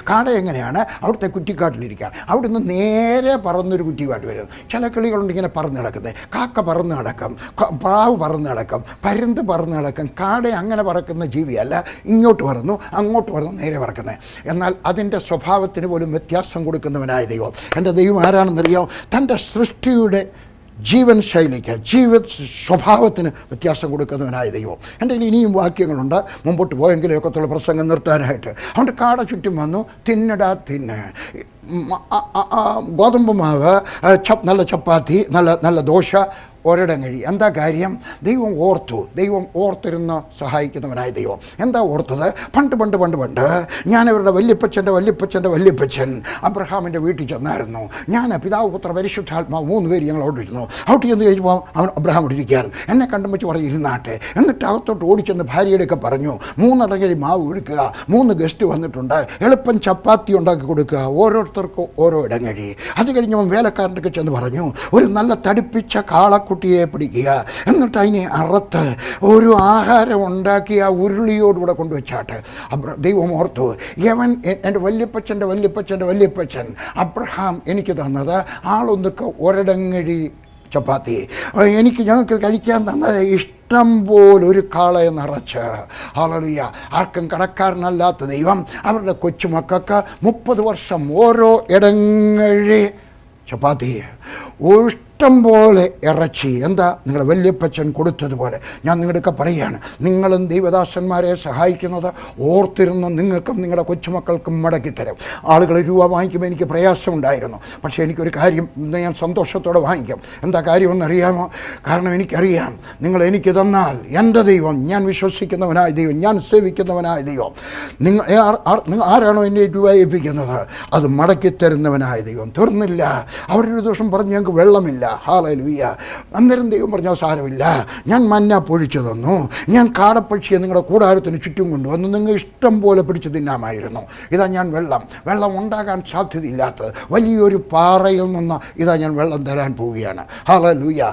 കാട എങ്ങനെയാണ് അവിടുത്തെ കുറ്റിക്കാട്ടിലിരിക്കുകയാണ്, അവിടുന്ന് നേരെ പറന്നൊരു കുറ്റിക്കാട്ട് വരുന്നു. ചില കിളികളുണ്ട് ഇങ്ങനെ പറന്ന് കിടക്കുന്നത്, കാക്ക പറന്ന് കിടക്കും, പ്രാവ് പറന്ന് കിടക്കും, പരുന്ത് പറന്ന് കിടക്കും. കാട അങ്ങനെ പറക്കുന്ന ജീവിയല്ല, ഇങ്ങോട്ട് പറന്നു അങ്ങോട്ട് പറന്നു നേരെ പറക്കുന്നത്. എന്നാൽ അതിൻ്റെ സ്വഭാവത്തിന് പോലും വ്യത്യാസം കൊടുക്കുന്നവനായ ദൈവം, എൻ്റെ ദൈവം ആരാണെന്നറിയാമോ? തൻ്റെ സൃഷ്ടിയുടെ ജീവൻ ശൈലിക്ക്, സ്വഭാവത്തിന് വ്യത്യാസം കൊടുക്കുന്നവനായ ദൈവം. എൻ്റെ ഇനിയും വാക്യങ്ങളുണ്ട്, മുമ്പോട്ട് പോയെങ്കിലും ഒക്കത്തുള്ള പ്രസംഗം നിർത്താനായിട്ട്. അതുകൊണ്ട് കാട ചുറ്റും വന്നു, തിന്നടാ തിന്ന്, ഗോതമ്പ് മാവ്, നല്ല ചപ്പാത്തി, നല്ല ദോശ, ഒരിടങ്ങഴി. എന്താ കാര്യം? ദൈവം ഓർത്തിരുന്ന് സഹായിക്കുന്നവനായ ദൈവം. എന്താ ഓർത്തത്? പണ്ട് ഞാനവരുടെ വല്യപ്പച്ചൻ അബ്രഹാമിൻ്റെ വീട്ടിൽ ചെന്നായിരുന്നു. ഞാൻ, പിതാവ്, പുത്ര, പരിശുദ്ധാത്മാവ് 3 പേര് ഞങ്ങൾ അവിടെ ഇരുന്നു. ഔട്ട് ചെന്ന് കഴിയുമ്പോൾ അബ്രഹാം അവിടെ ഇരിക്കുകയായിരുന്നു. എന്നെ കണ്ടും വെച്ച് പറയും ഇരുന്നാട്ടെ. എന്നിട്ട് അകത്തോട്ട് ഓടിച്ചെന്ന് ഭാര്യയുടെയൊക്കെ പറഞ്ഞു, 3 അടങ്ങഴി മാവ് എടുക്കുക, 3 ഗസ്റ്റ് വന്നിട്ടുണ്ട്, എളുപ്പം ചപ്പാത്തി ഉണ്ടാക്കി കൊടുക്കുക, ഓരോരുത്തർക്കും ഓരോ ഇടങ്ങഴി. അത് കഴിഞ്ഞവൻ വേലക്കാരൻ്റെ ചെന്ന് പറഞ്ഞു, ഒരു നല്ല തടിപ്പിച്ച കാളക്കുട്ടിയെ പിടിക്കുക, എന്നിട്ട് അതിനെ അറുത്ത് ഒരു ആഹാരം ഉണ്ടാക്കി ആ ഉരുളിയോടുകൂടെ കൊണ്ടുവച്ചാട്ട്. ദൈവം ഓർത്തു, എൻ്റെ വല്യപ്പച്ചൻ അബ്രഹാം എനിക്ക് തന്നത് ആളൊന്നൊക്കെ ഒരിടങ്ങഴി ചപ്പാത്തി, ഞങ്ങൾക്ക് കഴിക്കാൻ തന്നത് ഇഷ്ടം പോലെ ഒരു കാളയെ നിറച്ച്. ഹല്ലേലൂയ. ആർക്കും കടക്കാരനല്ലാത്ത ദൈവം അവരുടെ കൊച്ചുമക്കൾക്ക് 30 വർഷം ഓരോ ഇടങ്ങഴി ചപ്പാത്തി, ഇഷ്ടം പോലെ ഇറച്ചി. എന്താ? നിങ്ങളുടെ വല്യപ്പച്ചൻ കൊടുത്തതുപോലെ. ഞാൻ നിങ്ങളുടെയൊക്കെ പറയുകയാണ്, നിങ്ങളും ദൈവദാസന്മാരെ സഹായിക്കുന്നത് ഓർത്തിരുന്ന് നിങ്ങൾക്കും നിങ്ങളുടെ കൊച്ചുമക്കൾക്കും മടക്കിത്തരും. ആളുകൾ രൂപ വാങ്ങിക്കുമ്പോൾ എനിക്ക് പ്രയാസമുണ്ടായിരുന്നു, പക്ഷേ എനിക്കൊരു കാര്യം ഞാൻ സന്തോഷത്തോടെ വാങ്ങിക്കും. എന്താ കാര്യമെന്നറിയാമോ? കാരണം എനിക്കറിയാം, നിങ്ങൾ എനിക്ക് തന്നാൽ എൻ്റെ ദൈവം, ഞാൻ വിശ്വസിക്കുന്നവനായ ദൈവം, ഞാൻ സേവിക്കുന്നവനായ ദൈവം, നിങ്ങൾ ആരാണോ എന്നെ രൂപ ഏൽപ്പിക്കുന്നത് അത് മടക്കിത്തരുന്നവനായ ദൈവം. തീർന്നില്ല. അവരൊരു ദിവസം പറഞ്ഞ് ഞങ്ങൾക്ക് വെള്ളമില്ല. ഹല്ലേലൂയ. അന്നേരം ദൈവം പറഞ്ഞാൽ സാരമില്ല, ഞാൻ മന്ന പൊഴിച്ചു തന്നു, ഞാൻ കാടപ്പക്ഷിയെ നിങ്ങളുടെ കൂടാരത്തിന് ചുറ്റും കൊണ്ടുവന്നു, നിങ്ങൾ ഇഷ്ടം പോലെ പിടിച്ചു തിന്നാമായിരുന്നു. ഇതാ ഞാൻ വെള്ളം ഉണ്ടാകാൻ സാധ്യതയില്ലാത്തത് വലിയൊരു പാറയിൽ നിന്ന് ഇതാ ഞാൻ വെള്ളം തരാൻ പോവുകയാണ്. ഹല്ലേലൂയ.